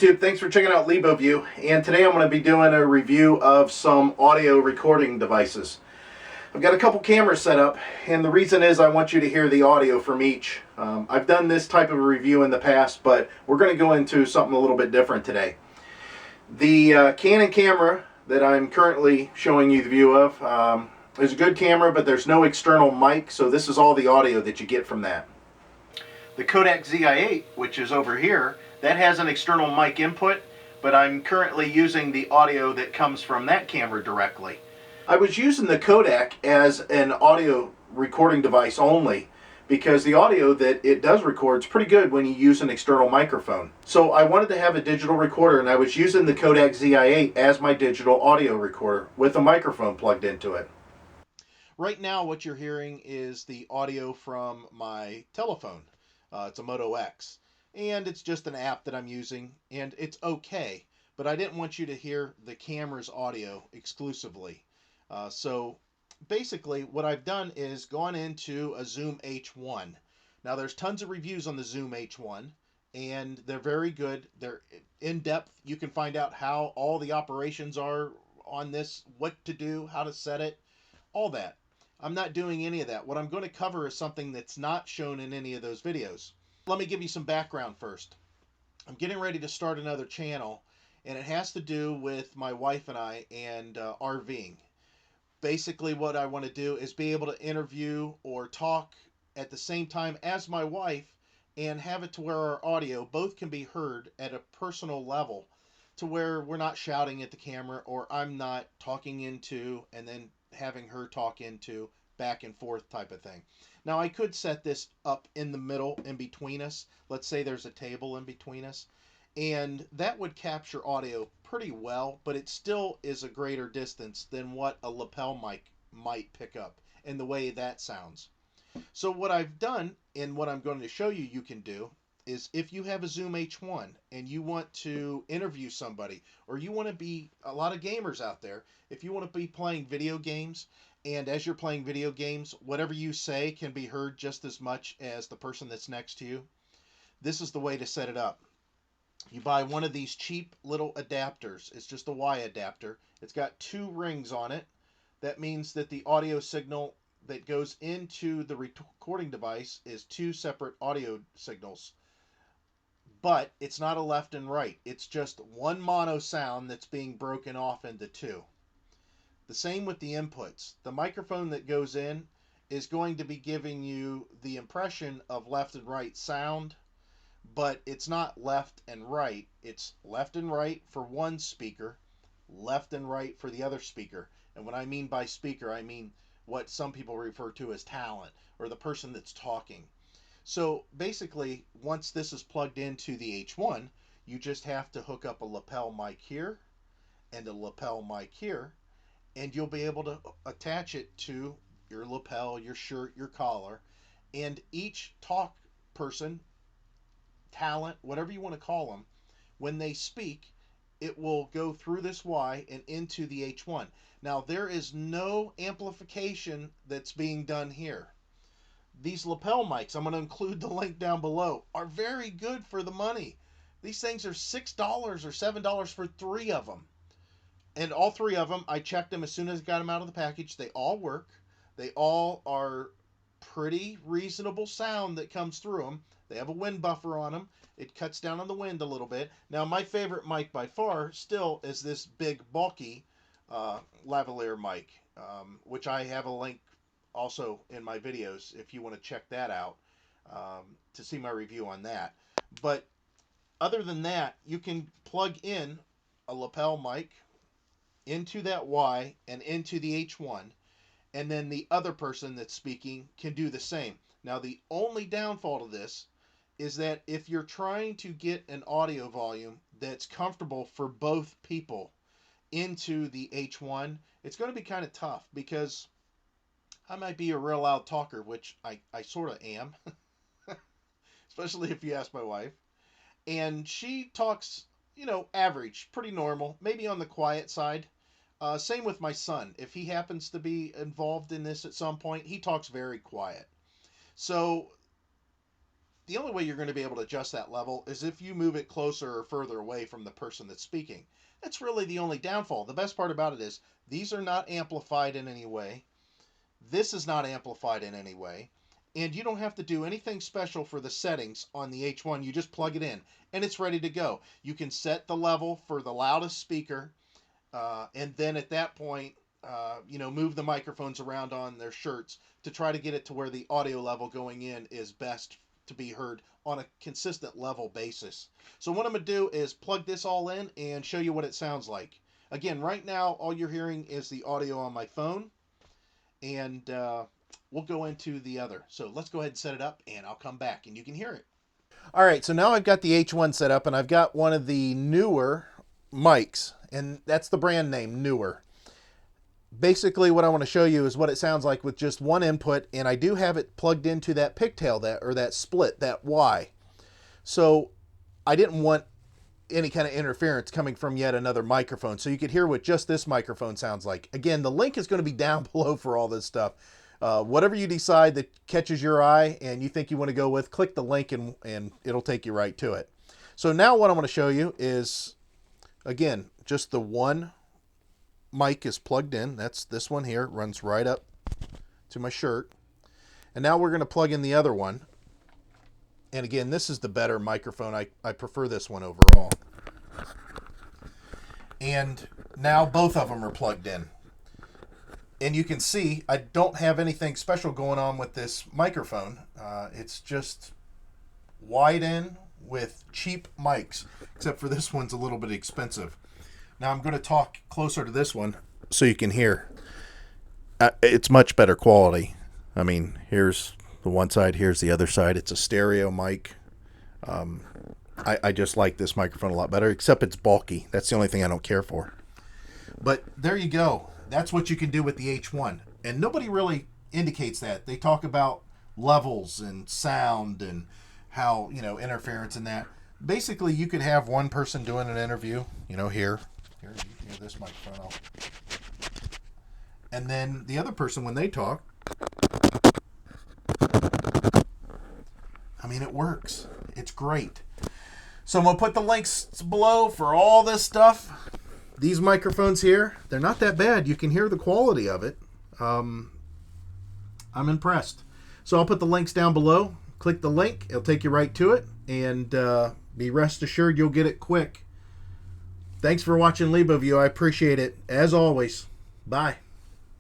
YouTube, thanks for checking out LiboView, and today I'm going to be doing a review of some audio recording devices. I've got a couple cameras set up, and the reason is I want you to hear the audio from each. I've done this type of a review in the past, but we're going to go into something a little bit different today. The Canon camera that I'm currently showing you the view of is a good camera, but there's no external mic, so this is all the audio that you get from that. The Kodak ZI-8, which is over here, that has an external mic input, but I'm currently using the audio that comes from that camera directly. I was using the Kodak as an audio recording device only because the audio that it does record is pretty good when you use an external microphone. So I wanted to have a digital recorder, and I was using the Kodak ZI-8 as my digital audio recorder with a microphone plugged into it. Right now what you're hearing is the audio from my telephone. It's a Moto X. And it's just an app that I'm using, and it's okay, but I didn't want you to hear the camera's audio exclusively. So basically what I've done is gone into a Zoom H1. Now there's tons of reviews on the Zoom H1, and they're very good. They're in-depth. You can find out how all the operations are on this, what to do, how to set it, all that. I'm not doing any of that. What I'm going to cover is something that's not shown in any of those videos. Let me give you some background first. I'm getting ready to start another channel, and it has to do with my wife and I and RVing. Basically what I want to do is be able to interview or talk at the same time as my wife and have it to where our audio both can be heard at a personal level, to where we're not shouting at the camera or I'm not talking into and then having her talk into, back and forth type of thing. Now I could set this up in the middle in between us. Let's say there's a table in between us, and that would capture audio pretty well, but it still is a greater distance than what a lapel mic might pick up and the way that sounds. So what I've done, and what I'm going to show you you can do, is if you have a Zoom H1 and you want to interview somebody, or you want to be, a lot of gamers out there, if you want to be playing video games, and as you're playing video games, whatever you say can be heard just as much as the person that's next to you, this is the way to set it up. You buy one of these cheap little adapters. It's just a Y adapter. It's got two rings on it. That means that the audio signal that goes into the recording device is two separate audio signals. But it's not a left and right. It's just one mono sound that's being broken off into two. The same with the inputs. The microphone that goes in is going to be giving you the impression of left and right sound, but it's not left and right. It's left and right for one speaker, left and right for the other speaker. And what I mean by speaker, I mean what some people refer to as talent, or the person that's talking. So basically, once this is plugged into the H1, you just have to hook up a lapel mic here and a lapel mic here, and you'll be able to attach it to your lapel, your shirt, your collar, and each talk person, talent, whatever you want to call them, when they speak, it will go through this Y and into the H1. Now there is no amplification that's being done here. These lapel mics, I'm going to include the link down below, are very good for the money. These things are $6 or $7 for three of them. And all three of them, I checked them as soon as I got them out of the package. They all work. They all are pretty reasonable sound that comes through them. They have a wind buffer on them. It cuts down on the wind a little bit. Now, my favorite mic by far still is this big, bulky lavalier mic, which I have a link also in my videos if you want to check that out to see my review on that. But other than that, you can plug in a lapel mic into that Y and into the H1, and then the other person that's speaking can do the same. Now the only downfall to this is that if you're trying to get an audio volume that's comfortable for both people into the H1, it's going to be kind of tough, because I might be a real loud talker, which I sort of am, especially if you ask my wife. And she talks, average, pretty normal, maybe on the quiet side. Same with my son. If he happens to be involved in this at some point, he talks very quiet. So the only way you're going to be able to adjust that level is if you move it closer or further away from the person that's speaking. That's really the only downfall. The best part about it is these are not amplified in any way. This is not amplified in any way. And you don't have to do anything special for the settings on the H1. You just plug it in and it's ready to go. You can set the level for the loudest speaker, and then at that point, move the microphones around on their shirts to try to get it to where the audio level going in is best to be heard on a consistent level basis. So what I'm going to do is plug this all in and show you what it sounds like. Again, right now, all you're hearing is the audio on my phone, and we'll go into the other. So let's go ahead and set it up, and I'll come back, and you can hear it. All right, so now I've got the H1 set up, and I've got one of the newer mics, and that's the brand name, Newer. Basically, what I want to show you is what it sounds like with just one input, and I do have it plugged into that pigtail, that split, that Y. So I didn't want any kind of interference coming from yet another microphone, so you could hear what just this microphone sounds like. Again, the link is going to be down below for all this stuff. Whatever you decide that catches your eye and you think you want to go with, click the link and it'll take you right to it. So now what I'm going to show you is, again, just the one mic is plugged in. That's this one here. It runs right up to my shirt. And now we're going to plug in the other one. And again, this is the better microphone. I prefer this one overall. And now both of them are plugged in. And you can see I don't have anything special going on with this microphone. It's just wide in with cheap mics, except for this one's a little bit expensive. Now I'm going to talk closer to this one so you can hear. It's much better quality. I mean, here's the one side, here's the other side. It's a stereo mic. I just like this microphone a lot better, except it's bulky. That's the only thing I don't care for. But there you go. That's what you can do with the H1. And nobody really indicates that. They talk about levels and sound and how, interference and that. Basically, you could have one person doing an interview, here. Here, you can hear this microphone. And then the other person, when they talk, I mean, it works. It's great. So I'm going to put the links below for all this stuff. These microphones here, they're not that bad. You can hear the quality of it. I'm impressed. So I'll put the links down below. Click the link. It'll take you right to it. And be rest assured you'll get it quick. Thanks for watching LiboView. I appreciate it. As always, bye.